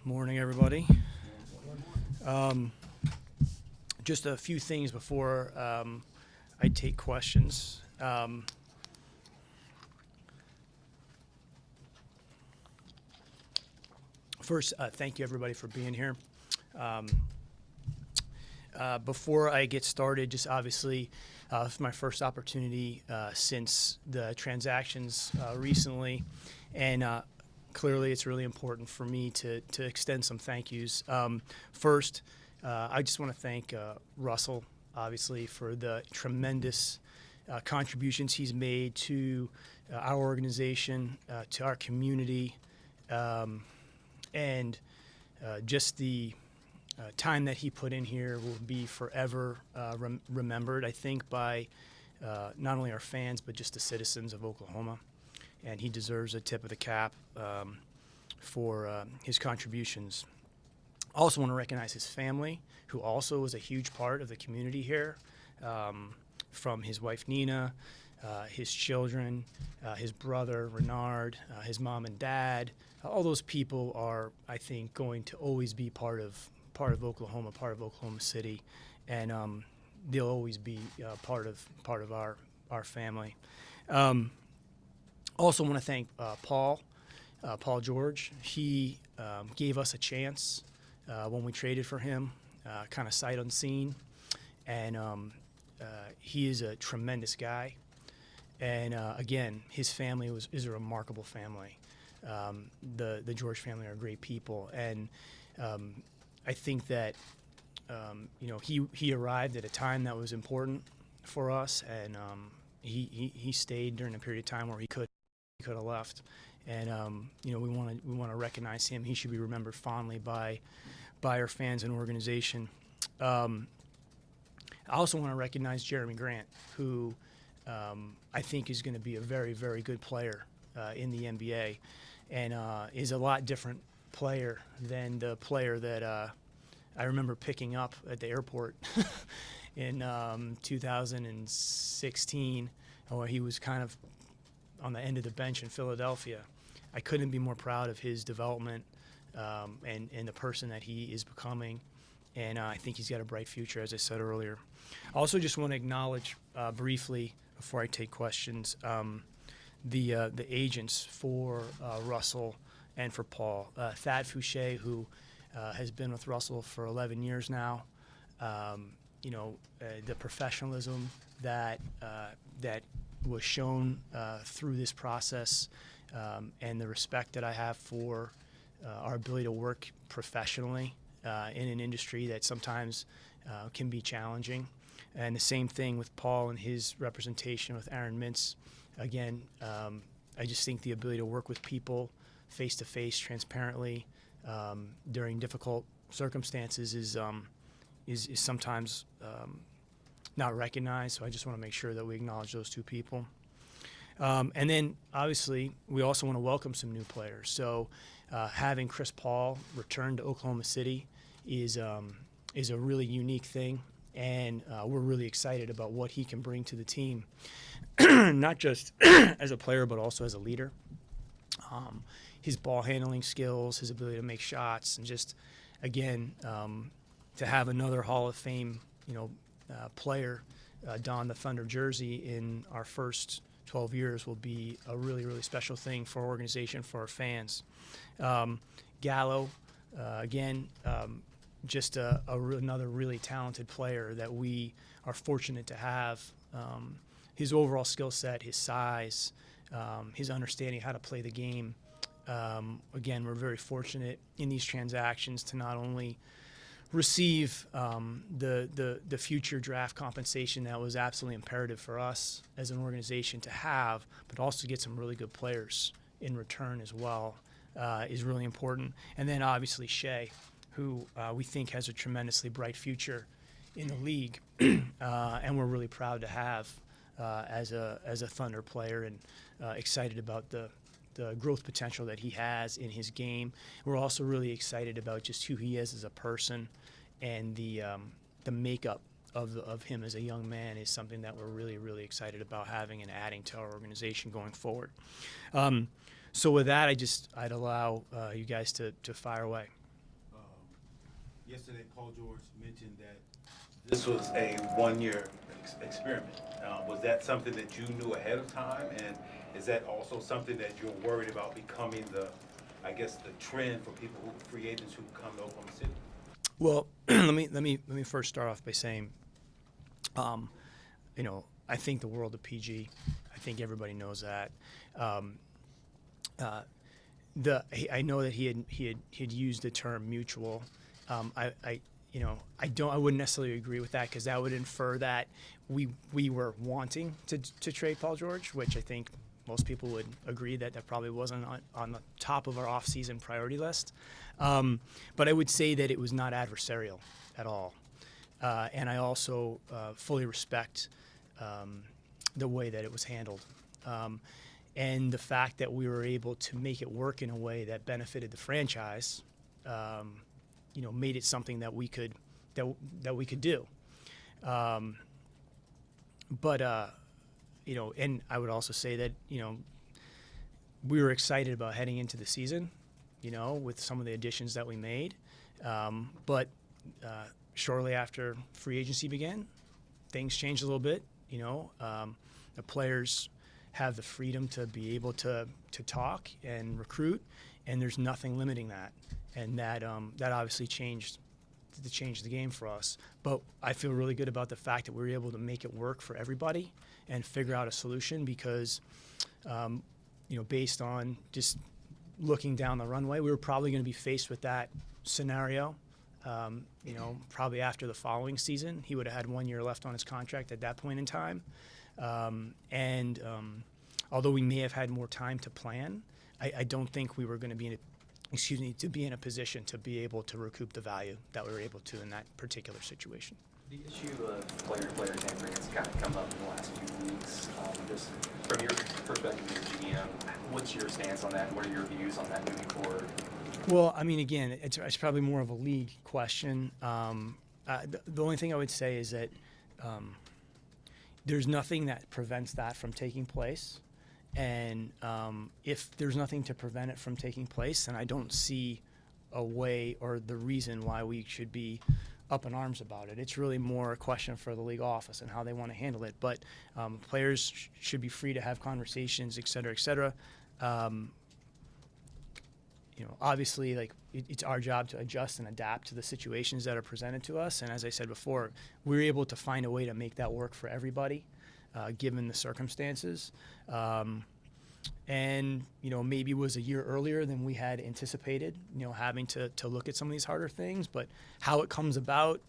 Morning, everybody. Um, just a few things before I take questions. First, thank you, everybody, for being here. Um, Before I get started, just obviously, it's my first opportunity since the transactions recently, and clearly it's really important for me to extend some thank yous. First, I just want to thank Russell, obviously, for the tremendous contributions he's made to our organization, to our community, and just the time that he put in here will be forever remembered, I think, by not only our fans, but just the citizens of Oklahoma. And he deserves a tip of the cap for his contributions. I also want to recognize his family, who also was a huge part of the community here, from his wife, Nina, his children, his brother, Renard, his mom and dad. All those people are, I think, going to always be part of Oklahoma, part of Oklahoma City, and they'll always be part of our family. Also want to thank Paul George. He gave us a chance when we traded for him, kind of sight unseen, and he is a tremendous guy. And again, his family is a remarkable family. The George family are great people, and I think that he arrived at a time that was important for us, and he stayed during a period of time where he could have left, and we want to recognize him. He should be remembered fondly by our fans and organization. I also want to recognize Jeremy Grant, who I think is going to be a very, very good player in the NBA, and is a lot different player than the player that I remember picking up at the airport in 2016, where he was kind of on the end of the bench in Philadelphia. I couldn't be more proud of his development and the person that he is becoming, and I think he's got a bright future, as I said earlier. I also just want to acknowledge briefly, before I take questions, the agents for Russell and for Paul. Thad Fouché, who has been with Russell for 11 years now. The professionalism that was shown through this process, and the respect that I have for our ability to work professionally in an industry that sometimes can be challenging. And the same thing with Paul and his representation with Aaron Mintz. Again, I just think the ability to work with people face-to-face, transparently, during difficult circumstances is sometimes not recognized. So I just want to make sure that we acknowledge those two people. And then, obviously, we also want to welcome some new players. So having Chris Paul return to Oklahoma City is a really unique thing, and we're really excited about what he can bring to the team, not just as a player but also as a leader. His ball handling skills, his ability to make shots, and just, again, to have another Hall of Fame, player don the Thunder jersey in our first 12 years will be a really, really special thing for our organization, for our fans. Gallo, again, just another really talented player that we are fortunate to have. His overall skill set, his size, his understanding how to play the game. Again, we're very fortunate in these transactions to not only receive the future draft compensation that was absolutely imperative for us as an organization to have, but also get some really good players in return as well, is really important. And then obviously Shea, who we think has a tremendously bright future in the league, and we're really proud to have as a Thunder player, and excited about the growth potential that he has in his game. We're also really excited about just who he is as a person, and the makeup of him as a young man is something that we're really, really excited about having and adding to our organization going forward. So with that, I'd allow you guys to fire away. Yesterday, Paul George mentioned that this was a one-year experiment. Was that something that you knew ahead of time, and is that also something that you're worried about becoming I guess, the trend for people free agents who come to Oklahoma City? Well, let me first start off by saying, I think the world of PG. I think everybody knows that. I know that he had used the term mutual. I wouldn't necessarily agree with that, because that would infer that we were wanting to trade Paul George, which I think most people would agree that probably wasn't on the top of our off-season priority list. But I would say that it was not adversarial at all. And I also fully respect the way that it was handled. And the fact that we were able to make it work in a way that benefited the franchise, made it something that we could do. And I would also say that, we were excited about heading into the season, with some of the additions that we made. But shortly after free agency began, things changed a little bit. The players have the freedom to be able to talk and recruit, and there's nothing limiting that. And that obviously changed the game for us. But I feel really good about the fact that we were able to make it work for everybody and figure out a solution, because, based on just looking down the runway, we were probably going to be faced with that scenario. Probably after the following season. He would have had 1 year left on his contract at that point in time. Although we may have had more time to plan, I don't think we were going to be in a position to be able to recoup the value that we were able to in that particular situation. The issue of player-to-player tampering has kind of come up in the last few weeks. Just from your perspective as GM, what's your stance on that, and what are your views on that moving forward? Well, again, it's probably more of a league question. The only thing I would say is that there's nothing that prevents that from taking place. And if there's nothing to prevent it from taking place, then I don't see a way or the reason why we should be up in arms about it. It's really more a question for the league office and how they want to handle it. But players should be free to have conversations, et cetera, et cetera. Obviously, it's our job to adjust and adapt to the situations that are presented to us. And as I said before, we're able to find a way to make that work for everybody, given the circumstances. Maybe it was a year earlier than we had anticipated, having to look at some of these harder things. But how it comes about,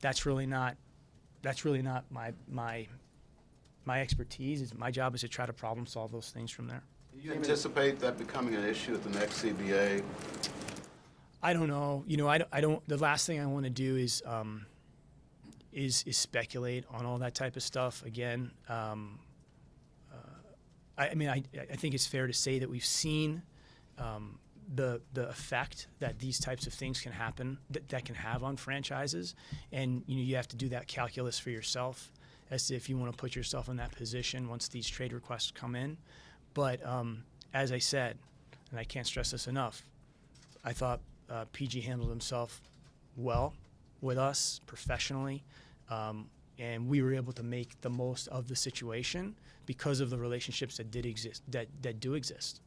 that's really not my expertise. My job is to try to problem solve those things from there. Do you anticipate that becoming an issue at the next CBA? I don't know. I don't. The last thing I want to do is speculate on all that type of stuff. Again, I think it's fair to say that we've seen the effect that these types of things can happen, that can have on franchises, and you have to do that calculus for yourself as to if you want to put yourself in that position once these trade requests come in. But as I said, and I can't stress this enough, I thought PG handled himself well with us professionally, and we were able to make the most of the situation because of the relationships that did exist, that do exist.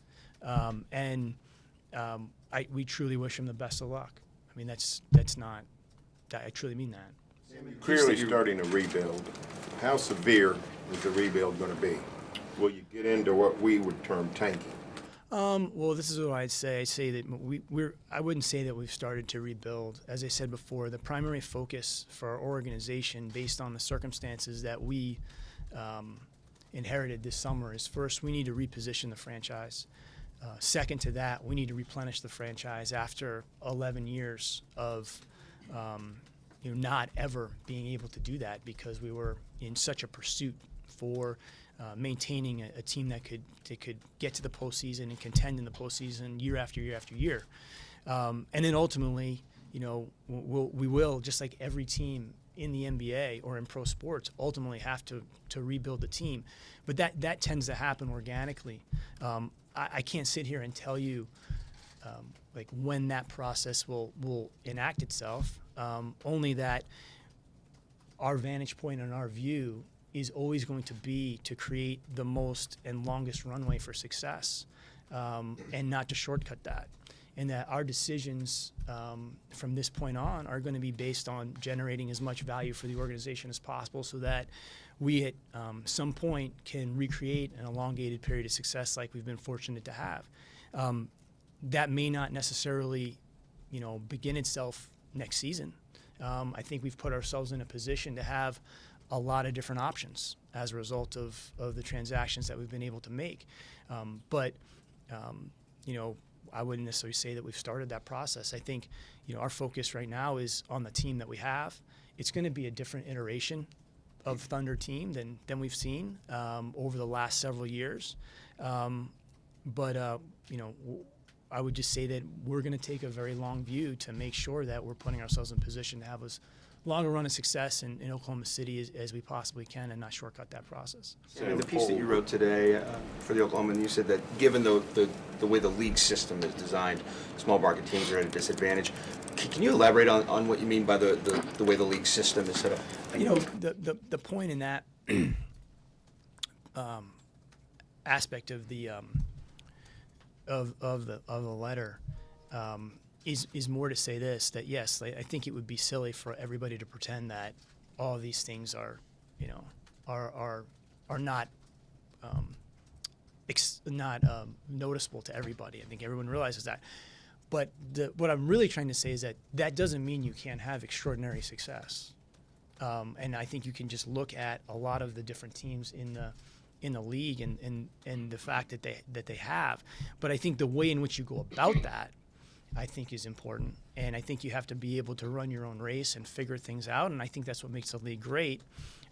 We truly wish him the best of luck. I truly mean that. You're clearly starting a rebuild. How severe is the rebuild going to be? Will you get into what we would term tanking? Well, this is what I'd say. I'd say that I wouldn't say that we've started to rebuild. As I said before, the primary focus for our organization, based on the circumstances that we inherited this summer, is first, we need to reposition the franchise. Second to that, we need to replenish the franchise after 11 years of not ever being able to do that, because we were in such a pursuit for maintaining a team that could get to the postseason and contend in the postseason year after year after year. And then ultimately, we will, just like every team in the NBA or in pro sports, ultimately have to rebuild the team. But that tends to happen organically. I can't sit here and tell you like when that process will enact itself. Only that our vantage point and our view is always going to be to create the most and longest runway for success, and not to shortcut that. And that our decisions from this point on are going to be based on generating as much value for the organization as possible, so that we at some point can recreate an elongated period of success like we've been fortunate to have. That may not necessarily, begin itself next season. I think we've put ourselves in a position to have a lot of different options as a result of the transactions that we've been able to make. But I wouldn't necessarily say that we've started that process. I think, our focus right now is on the team that we have. It's going to be a different iteration of Thunder team than we've seen over the last several years. But I would just say that we're going to take a very long view to make sure that we're putting ourselves in position to have as long a run of success in Oklahoma City as we possibly can, and not shortcut that process. In the piece that you wrote today for the Oklahoman, you said that given the way the league system is designed, small market teams are at a disadvantage. Can you elaborate on what you mean by the way the league system is set up? The point in that aspect of the letter is more to say this, that yes, I think it would be silly for everybody to pretend that all of these things are not noticeable to everybody. I think everyone realizes that. But what I'm really trying to say is that doesn't mean you can't have extraordinary success. And I think you can just look at a lot of the different teams in the league and the fact that they have. But I think the way in which you go about that, I think, is important. And I think you have to be able to run your own race and figure things out. And I think that's what makes the league great.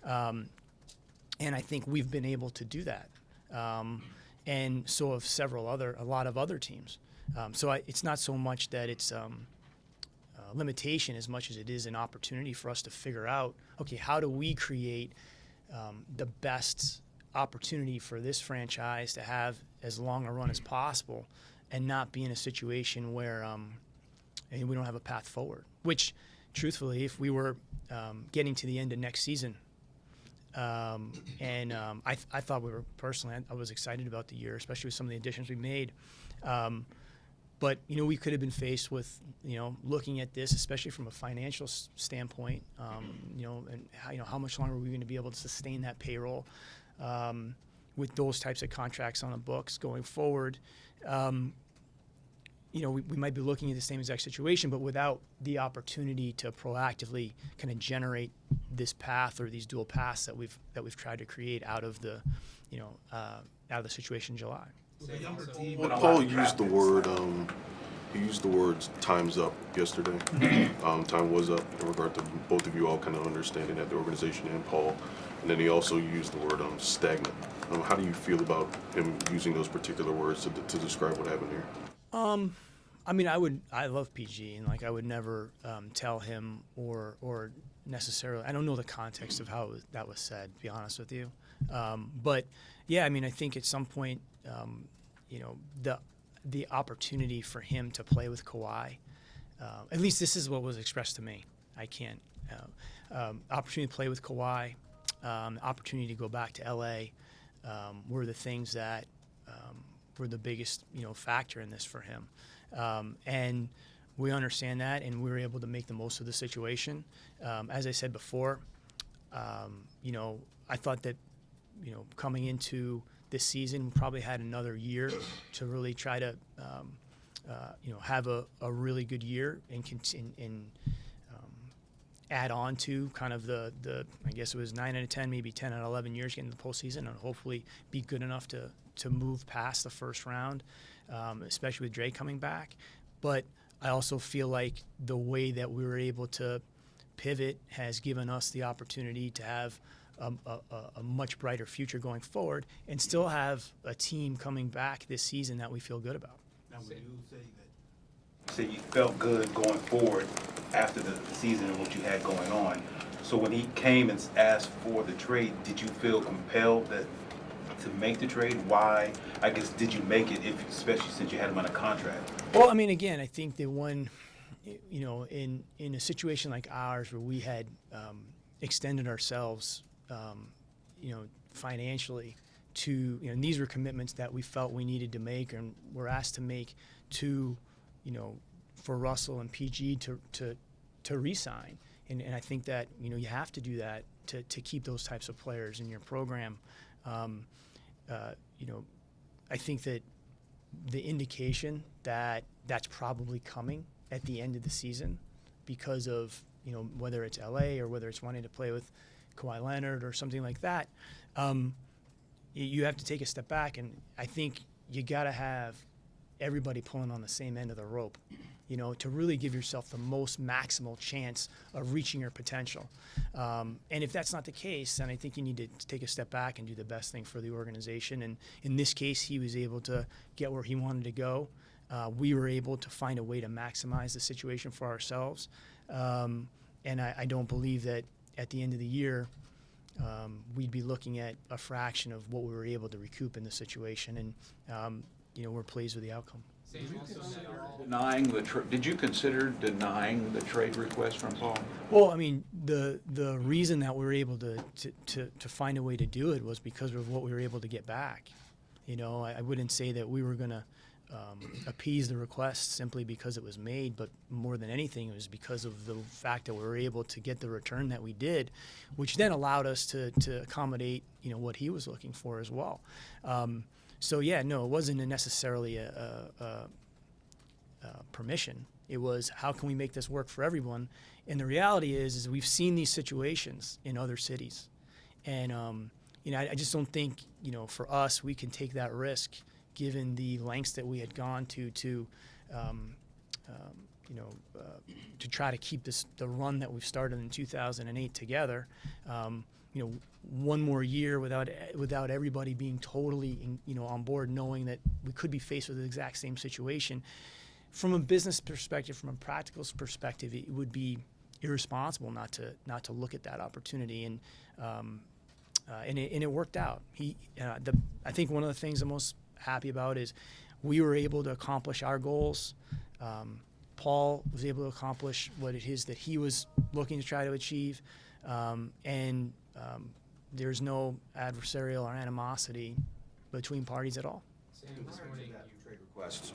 And I think we've been able to do that. And so have a lot of other teams. So it's not so much that it's a limitation as much as it is an opportunity for us to figure out, okay, how do we create the best opportunity for this franchise to have as long a run as possible and not be in a situation where we don't have a path forward. Which, truthfully, if we were getting to the end of next season, I thought I was excited about the year, especially with some of the additions we made. But, we could have been faced with, looking at this, especially from a financial standpoint, and how much longer are we going to be able to sustain that payroll with those types of contracts on the books going forward. We might be looking at the same exact situation, but without the opportunity to proactively kind of generate this path or these dual paths that we've tried to create out of the situation in July. Well, Paul used the word. He used the words "time's up" yesterday. Time was up in regard to both of you all kind of understanding that, the organization and Paul. And then he also used the word stagnant. How do you feel about him using those particular words to describe what happened here? I love PG, and I would never tell him or necessarily, I don't know the context of how that was said, to be honest with you. But yeah, I think at some point, the opportunity for him to play with Kawhi, at least this is what was expressed to me. I can't, opportunity to play with Kawhi, opportunity to go back to LA, were the things that were the biggest, factor in this for him. And we understand that, and we were able to make the most of the situation. As I said before, I thought that, coming into this season, we probably had another year to really try to, have a really good year and add on to kind of the I guess it was 9 out of 10, maybe 10 out of 11 years getting to the postseason, and hopefully be good enough to move past the first round, especially with Dre coming back. But I also feel like the way that we were able to pivot has given us the opportunity to have a much brighter future going forward and still have a team coming back this season that we feel good about. Now, when you say you felt good going forward after the season and what you had going on, so when he came and asked for the trade, did you feel compelled that to make the trade? Why, I guess, did you make it, especially since you had him on a contract? Well, I mean, again, I think that in a situation like ours where we had extended ourselves, financially to, and these were commitments that we felt we needed to make and were asked to make to, for Russell and PG to re-sign. And I think that, you have to do that to keep those types of players in your program. I think that the indication that that's probably coming at the end of the season because of, whether it's LA or whether it's wanting to play with Kawhi Leonard or something like that, you have to take a step back. And I think you got to have everybody pulling on the same end of the rope, to really give yourself the most maximal chance of reaching your potential. And if that's not the case, then I think you need to take a step back and do the best thing for the organization. And in this case, he was able to get where he wanted to go. We were able to find a way to maximize the situation for ourselves. And I don't believe that at the end of the year, we'd be looking at a fraction of what we were able to recoup in the situation. And, we're pleased with the outcome. Did you consider denying the trade request from Paul? Well, I mean, the reason that we were able to find a way to do it was because of what we were able to get back. I wouldn't say that we were going to appease the request simply because it was made, but more than anything, it was because of the fact that we were able to get the return that we did, which then allowed us to accommodate, what he was looking for as well. So yeah, no, it wasn't necessarily a permission. It was, how can we make this work for everyone? And the reality is we've seen these situations in other cities, and I just don't think, for us, we can take that risk given the lengths that we had gone to try to keep the run that we've started in 2008 together. One more year without everybody being totally on board, knowing that we could be faced with the exact same situation. From a business perspective, from a practical perspective, it would be irresponsible not to look at that opportunity, and it worked out. I think one of the things I'm most happy about is we were able to accomplish our goals. Paul was able to accomplish what it is that he was looking to try to achieve, and there's no adversarial or animosity between parties at all. Sam, this morning trade requests.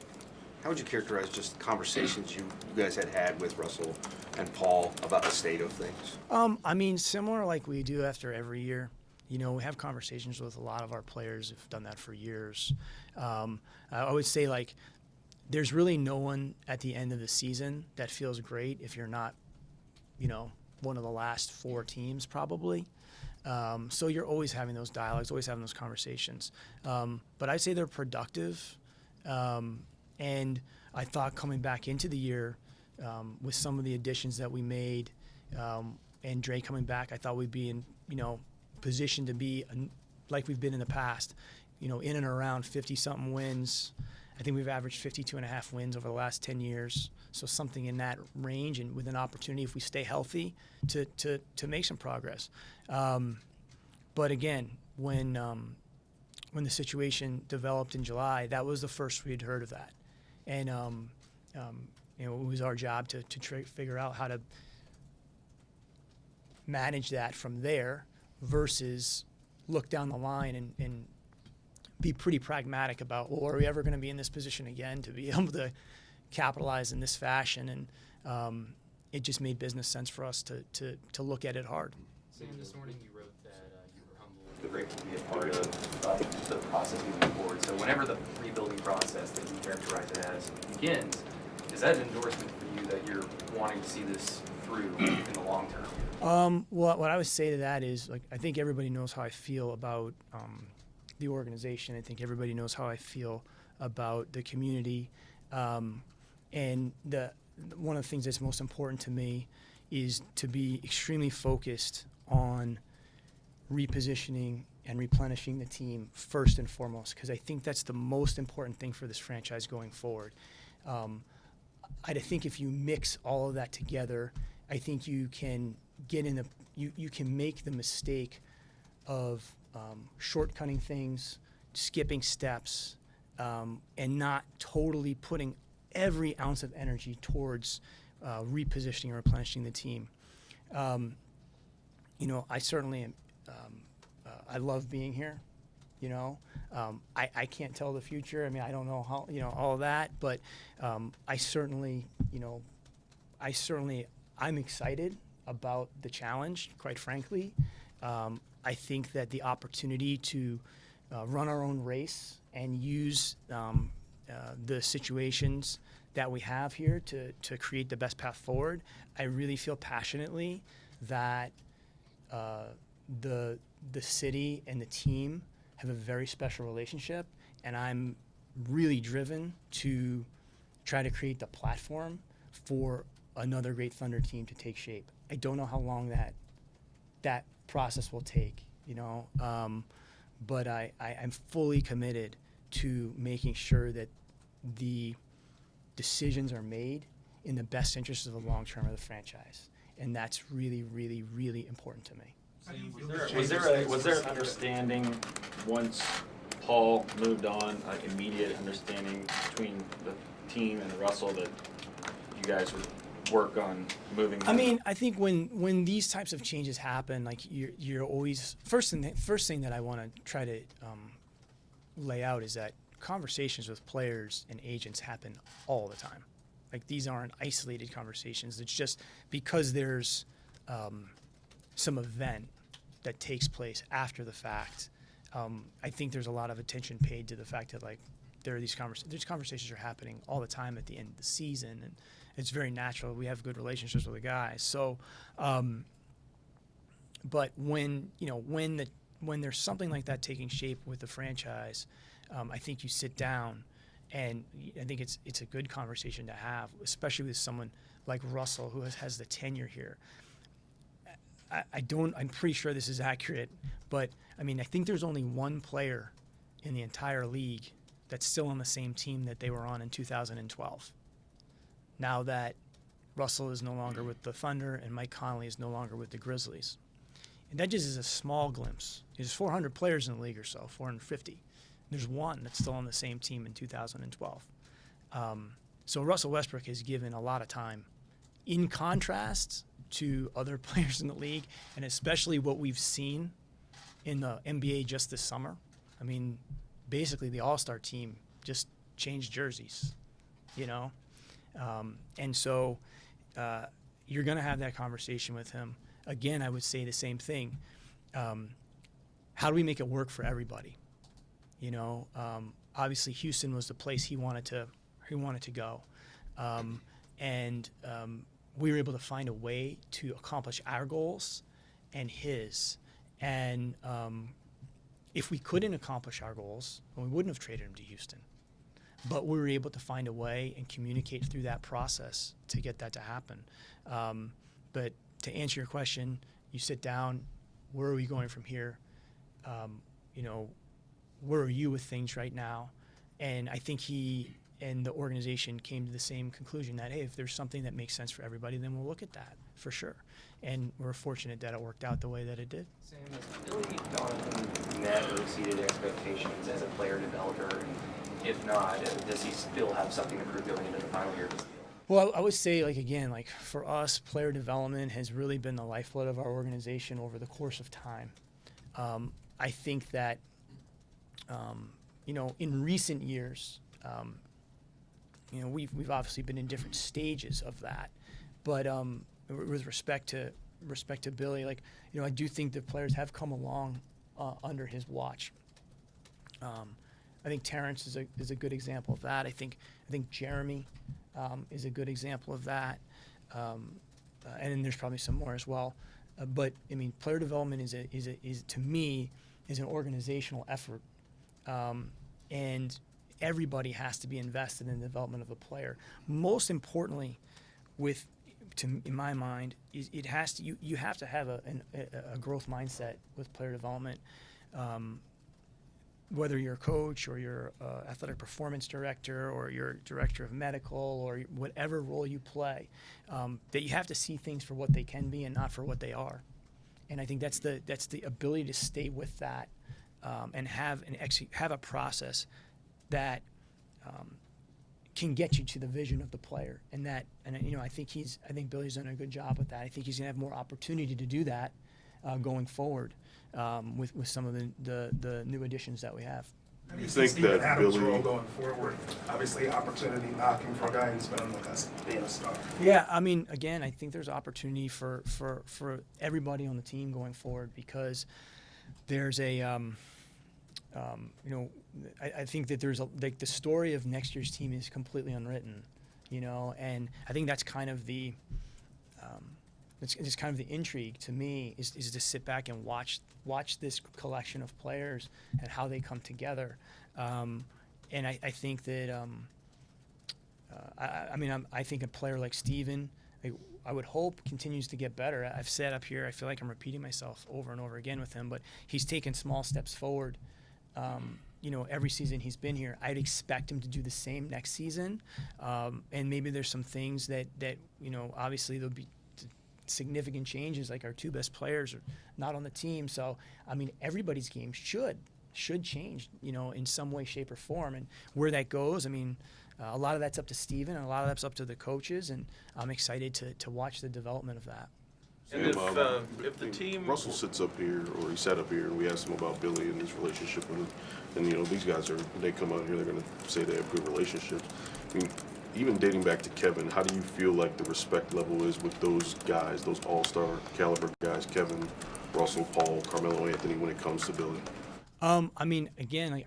How would you characterize just the conversations you guys had with Russell and Paul about the state of things? I mean, similar like we do after every year. We have conversations with a lot of our players who've done that for years. I would say, there's really no one at the end of the season that feels great if you're not, one of the last four teams probably. So you're always having those dialogues, always having those conversations. But I'd say they're productive. And I thought coming back into the year with some of the additions that we made and Dre coming back, I thought we'd be in, position to be like we've been in the past, in and around 50-something wins. I think we've averaged 52.5 wins over the last 10 years. So something in that range, and with an opportunity, if we stay healthy, to make some progress. But again, when the situation developed in July, that was the first we had heard of that. And it was our job to figure out how to manage that from there versus look down the line and be pretty pragmatic about, well, are we ever going to be in this position again to be able to capitalize in this fashion? And it just made business sense for us to look at it hard. Sam, this morning you wrote that you were humbled, grateful to be a part of the process moving forward. So whenever the rebuilding process that you characterize it as begins, is that an endorsement for you that you're wanting to see this through in the long term? Well, what I would say to that is, I think everybody knows how I feel about the organization. I think everybody knows how I feel about the community. And one of the things that's most important to me is to be extremely focused on repositioning and replenishing the team first and foremost, because I think that's the most important thing for this franchise going forward. I think if you mix all of that together, I think you can get in you can make the mistake of shortcutting things, skipping steps, and not totally putting every ounce of energy towards repositioning and replenishing the team. I certainly am. I love being here. I can't tell the future. I mean, I don't know how, all of that, but I'm excited about the challenge, quite frankly. I think that the opportunity to run our own race and use the situations that we have here to create the best path forward, I really feel passionately that the city and the team have a very special relationship, and I'm really driven to try to create the platform for another great Thunder team to take shape. I don't know how long that process will take, but I'm fully committed to making sure that the decisions are made in the best interest of the long term of the franchise, and that's really, really, really important to me. Was there an understanding once Paul moved on, like immediate understanding between the team and Russell that you guys would work on moving? I mean, I think when these types of changes happen, like you're always first thing that I want to try to lay out is that conversations with players and agents happen all the time. Like these aren't isolated conversations. It's just because there's some event that takes place after the fact. I think there's a lot of attention paid to the fact that like these conversations are happening all the time at the end of the season, and it's very natural. We have good relationships with the guys. So, but when there's something like that taking shape with the franchise, I think you sit down, and I think it's a good conversation to have, especially with someone like Russell who has the tenure here. I'm pretty sure this is accurate, but I mean, I think there's only one player in the entire league that's still on the same team that they were on in 2012. Now that Russell is no longer with the Thunder and Mike Conley is no longer with the Grizzlies. And that just is a small glimpse. There's 400 players in the league or so, 450. There's one that's still on the same team in 2012. So Russell Westbrook has given a lot of time. In contrast to other players in the league, and especially what we've seen in the NBA just this summer. I mean, basically the All-Star team just changed jerseys, and so you're going to have that conversation with him. Again, I would say the same thing. How do we make it work for everybody? Obviously Houston was the place he wanted to go, and we were able to find a way to accomplish our goals and his. And if we couldn't accomplish our goals, we wouldn't have traded him to Houston. But we were able to find a way and communicate through that process to get that to happen. But to answer your question, you sit down, where are we going from here? Where are you with things right now? And I think he and the organization came to the same conclusion that, hey, if there's something that makes sense for everybody, then we'll look at that for sure. And we're fortunate that it worked out the way that it did. Sam, has Billy Donovan met or exceeded expectations as a player developer? And if not, does he still have something to prove going into the final year of his deal? Well, I would say, for us, player development has really been the lifeblood of our organization over the course of time. I think that, in recent years, we've obviously been in different stages of that, but with respect to Billy, I do think the players have come along under his watch. I think Terrence is a good example of that. I think Jeremy is a good example of that, and then there's probably some more as well. But I mean, player development is to me an organizational effort, and everybody has to be invested in the development of the player. Most importantly, in my mind, you have to have a growth mindset with player development. Whether you're a coach or you're athletic performance director or you're director of medical or whatever role you play, that you have to see things for what they can be and not for what they are. And I think that's the ability to stay with that, and have a process that can get you to the vision of the player. And I think Billy's done a good job with that. I think he's gonna have more opportunity to do that going forward with some of the new additions that we have. How do you think see Steven that Adams' Billy- role going forward? Obviously, opportunity knocking for a guy who's been with us being a star. Yeah, I mean, again, I think there's opportunity for everybody on the team going forward, because there's a, I think that there's the story of next year's team is completely unwritten, and I think that's kind of it's kind of the intrigue to me is to sit back and watch this collection of players and how they come together, and I think that I think a player like Steven, I would hope continues to get better. I've said up here, I feel like I'm repeating myself over and over again with him, but he's taken small steps forward. Every season he's been here. I'd expect him to do the same next season, and maybe there's some things that obviously there'll be significant changes, like our two best players are not on the team. So, I mean, everybody's game should change, in some way, shape, or form. And where that goes, I mean, a lot of that's up to Steven, and a lot of that's up to the coaches, and I'm excited to watch the development of that. And Sam, if the team, Russell sits up here, or he sat up here, and we asked him about Billy and his relationship with him. And these guys they come out here, they're going to say they have good relationships. I mean, even dating back to Kevin, how do you feel like the respect level is with those guys, those all-star caliber guys, Kevin, Russell, Paul, Carmelo Anthony, when it comes to Billy? I mean, again,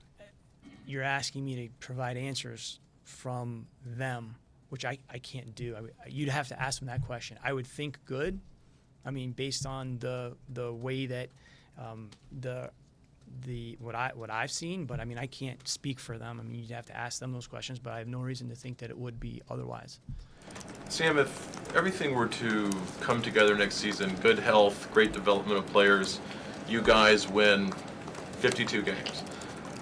you're asking me to provide answers from them, which I can't do. You'd have to ask them that question. I would think good. I mean, based on the way that what I've seen, but I mean, I can't speak for them. I mean, you'd have to ask them those questions, but I have no reason to think that it would be otherwise. Sam, if everything were to come together next season, good health, great development of players, you guys win 52 games,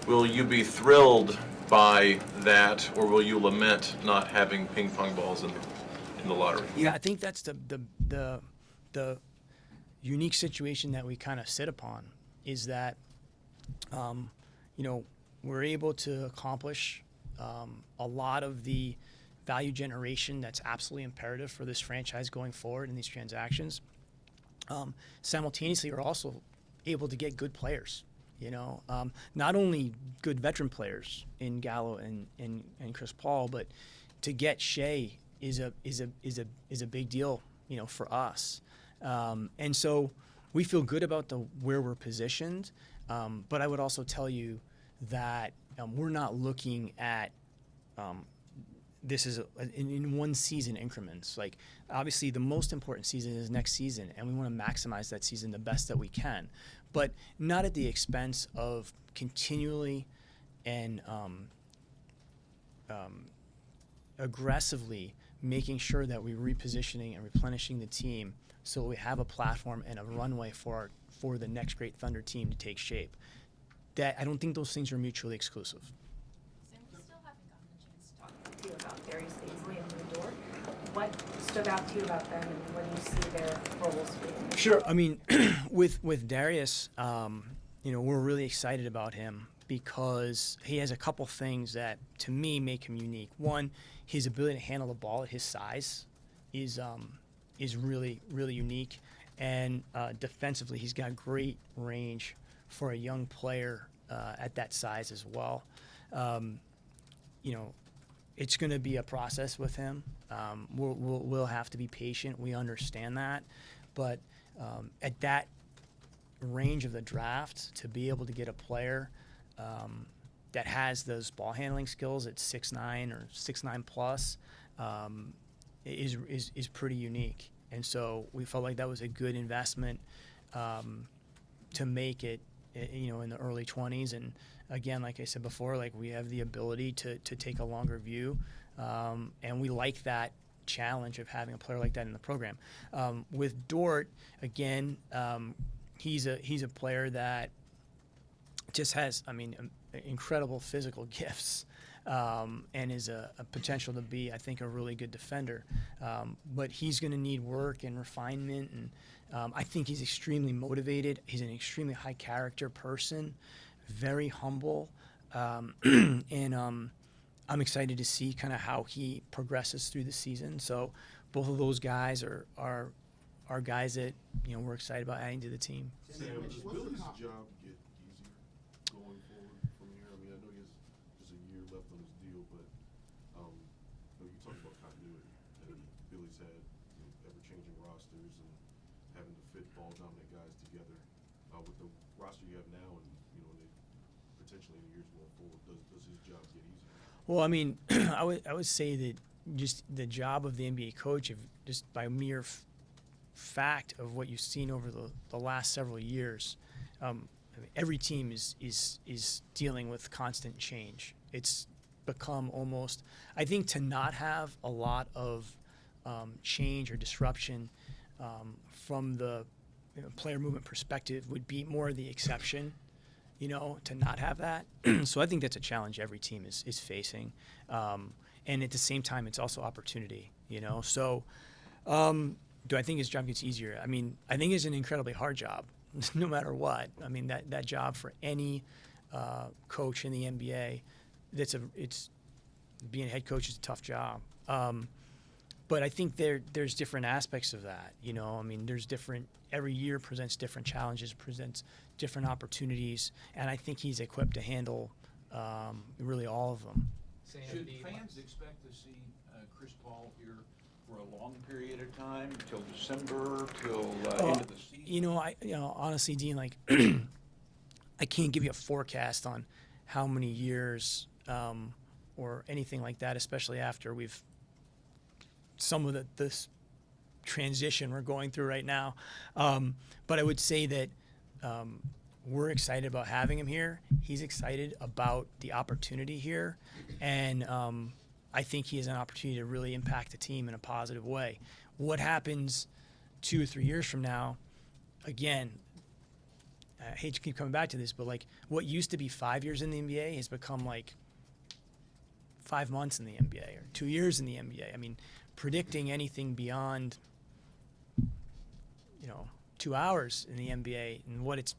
will you be thrilled by that, or will you lament not having ping pong balls in the lottery? Yeah, I think that's the unique situation that we kind of sit upon, is that we're able to accomplish a lot of the value generation that's absolutely imperative for this franchise going forward in these transactions. Simultaneously, we're also able to get good players. Not only good veteran players in Gallo and Chris Paul, but to get Shea is a big deal, for us. And so we feel good about where we're positioned. But I would also tell you that we're not looking at this is in one season increments. Like, obviously, the most important season is next season, and we want to maximize that season the best that we can, but not at the expense of continually and aggressively making sure that we're repositioning and replenishing the team so we have a platform and a runway for the next great Thunder team to take shape. That I don't think those things are mutually exclusive. Sam, we still haven't gotten a chance to talk to you about Darius Baisley and Lou Dort. What stood out to you about them, and what do you see their roles being? Sure. I mean, with Darius, we're really excited about him because he has a couple things that, to me, make him unique. One, his ability to handle the ball at his size is really, really unique. And defensively, he's got great range for a young player at that size as well. It's going to be a process with him. We'll have to be patient. We understand that. But at that range of the draft, to be able to get a player that has those ball handling skills at 6'9" or 6'9" plus is pretty unique. And so we felt like that was a good investment to make it, in the early 20s. And again, like I said before, like, we have the ability to take a longer view, and we like that challenge of having a player like that in the program. With Dort, again, he's a player that just has, incredible physical gifts. and is a potential to be, I think, a really good defender. But he's going to need work and refinement, and I think he's extremely motivated. He's an extremely high character person, very humble, and I'm excited to see kind of how he progresses through the season. So both of those guys are guys that we're excited about adding to the team. Sam, does Billy's job get easier going forward from here? I mean, I know he has just a year left on his deal, but you talked about continuity, and Billy's had ever-changing rosters and having to fit ball-dominant guys together. With the roster you have now, and potentially in the years going forward, does his job get easier? Well, I mean, I would say that just the job of the NBA coach, just by mere fact of what you've seen over the last several years, I mean, every team is dealing with constant change. It's become almost, I think, to not have a lot of change or disruption from the player movement perspective would be more the exception. To not have that. So I think that's a challenge every team is facing. And at the same time, it's also opportunity, So do I think his job gets easier? I mean, I think it's an incredibly hard job, no matter what. I mean, that job for any coach in the NBA, it's being a head coach is a tough job. But I think there's different aspects of that, I mean, every year presents different challenges, presents different opportunities, and I think he's equipped to handle really all of them. Should fans expect to see Chris Paul here for a long period of time, till December, till end of the season? Honestly, Dean, I can't give you a forecast on how many years or anything like that, especially after we've some of this transition we're going through right now. But I would say that we're excited about having him here. He's excited about the opportunity here. And I think he has an opportunity to really impact the team in a positive way. What happens 2 or 3 years from now, again, I hate to keep coming back to this, but what used to be 5 years in the NBA has become 5 months in the NBA or 2 years in the NBA. I mean, predicting anything beyond 2 hours in the NBA and what it's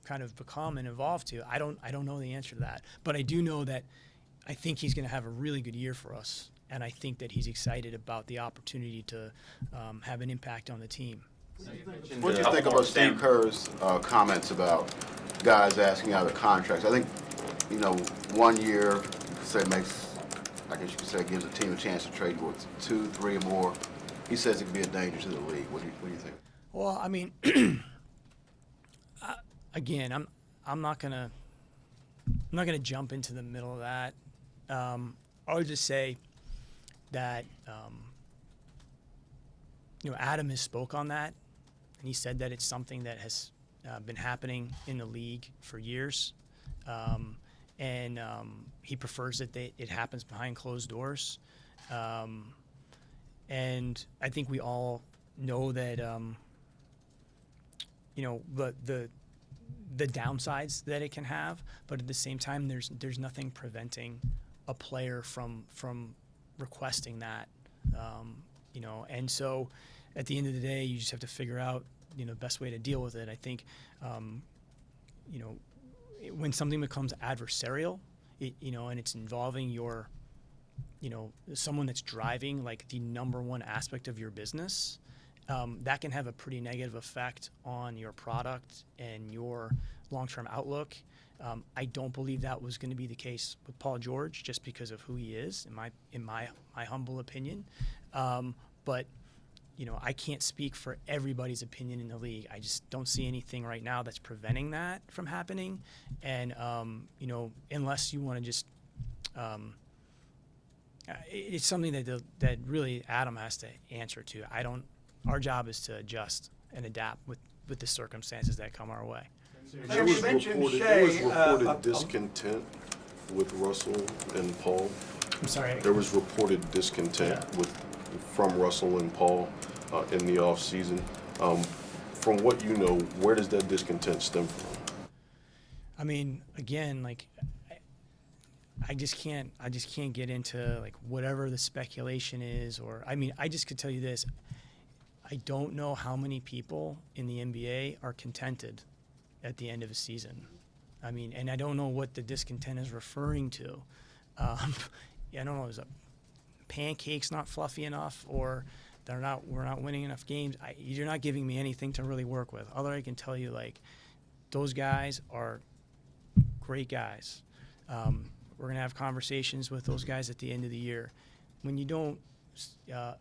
kind of become and evolved to, I don't know the answer to that. But I do know that I think he's going to have a really good year for us, and I think that he's excited about the opportunity to have an impact on the team. What do you think about Steve Kerr's comments about guys asking out of contracts? I think 1 year, I guess you could say, gives a team a chance to trade with 2, 3, or more. He says it could be a danger to the league. What do you think? Well, I mean, again, I'm not gonna jump into the middle of that. I would just say that Adam has spoke on that, and he said that it's something that has been happening in the league for years, and he prefers that it happens behind closed doors. And I think we all know that the downsides that it can have, but at the same time, there's nothing preventing a player from requesting that, And so, at the end of the day, you just have to figure out the best way to deal with it. I think, when something becomes adversarial, and it's involving your, someone that's driving the number one aspect of your business. That can have a pretty negative effect on your product and your long-term outlook. I don't believe that was going to be the case with Paul George, just because of who he is, in my humble opinion. But I can't speak for everybody's opinion in the league. I just don't see anything right now that's preventing that from happening. And unless you want to just, it's something that really Adam has to answer to. Our job is to adjust and adapt with the circumstances that come our way. There was reported discontent with Russell and Paul. I'm sorry. There was reported discontent from Russell and Paul in the off season. From what you know, where does that discontent stem from? I mean, again, I just can't get into like whatever the speculation is, or I mean, I just could tell you this. I don't know how many people in the NBA are contented at the end of a season. I mean, and I don't know what the discontent is referring to. I don't know, is a pancakes not fluffy enough, or we're not winning enough games? You're not giving me anything to really work with. Other I can tell you, like, those guys are great guys. We're gonna have conversations with those guys at the end of the year. When you don't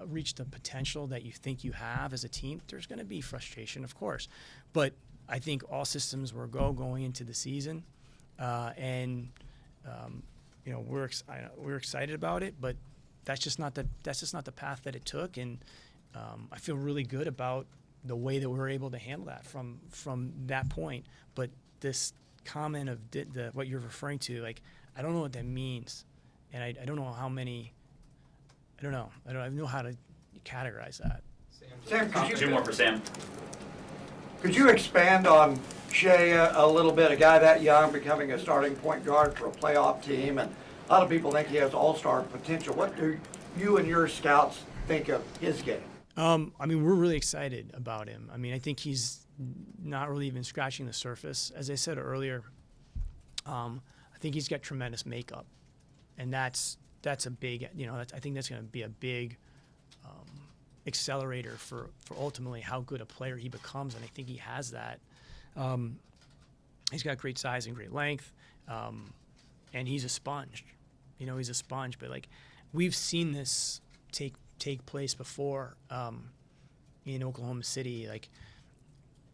reach the potential that you think you have as a team, there's gonna be frustration, of course. But I think all systems were going into the season, and you know, we're excited about it. But that's just not the path that it took, and I feel really good about the way that we were able to handle that from that point. But this comment of what you're referring to, like, I don't know what that means, and I don't know how many. I don't know. I don't know how to categorize that. Sam, Two more for Sam. could you expand on Shea a little bit? A guy that young becoming a starting point guard for a playoff team, and a lot of people think he has all-star potential. What do you and your scouts think of his game? I mean, we're really excited about him. I mean, I think he's not really even scratching the surface. As I said earlier, I think he's got tremendous makeup, and that's a big, you know, I think that's going to be a big accelerator for ultimately how good a player he becomes, and I think he has that. He's got great size and great length, and he's a sponge. You know, he's a sponge. But like, we've seen this take place before in Oklahoma City. Like,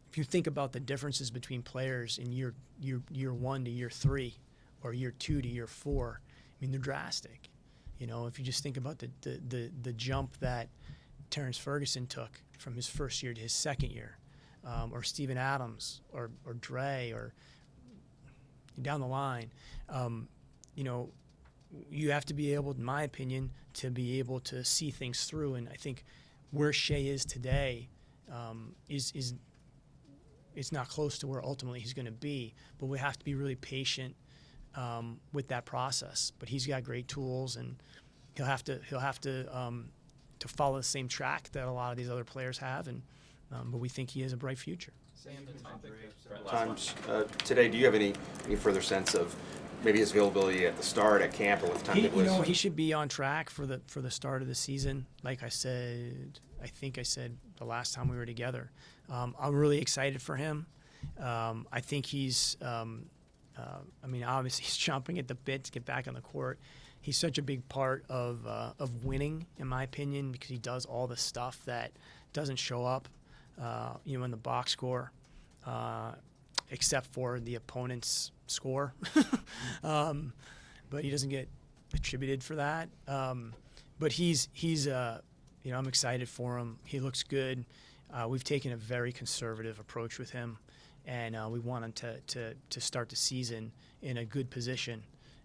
if you think about the differences between players in year 1 to year 3, or year 2 to year 4, I mean, they're drastic. You know, if you just think about the jump that Terrence Ferguson took from his first year to his second year, or Steven Adams, or Dre, or down the line, you know, you have to be able, in my opinion, to be able to see things through. And I think where Shea is today is it's not close to where ultimately he's going to be. But we have to be really patient with that process. But he's got great tools, and he'll have to follow the same track that a lot of these other players have. And but we think he has a bright future. Times today, do you have any further sense of maybe his availability at the start, at camp, or what the timetable is? You know, he should be on track for the start of the season. Like I said, I think I said the last time we were together. I'm really excited for him. I think he's, I mean, obviously he's chomping at the bit to get back on the court. He's such a big part of winning, in my opinion, because he does all the stuff that doesn't show up, you know, in the box score, except for the opponent's score. But he doesn't get attributed for that. But he's you know, I'm excited for him. He looks good. We've taken a very conservative approach with him, and we want him to start the season in a good position.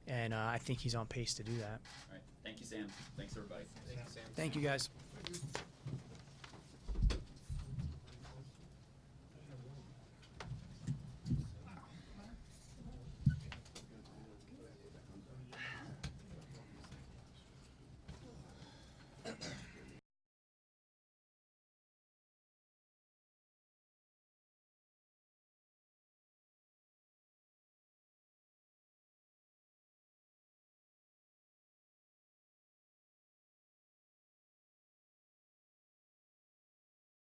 And I think he's on pace to do that. All right. Thank you, Sam. Thanks, everybody. Thank you, guys.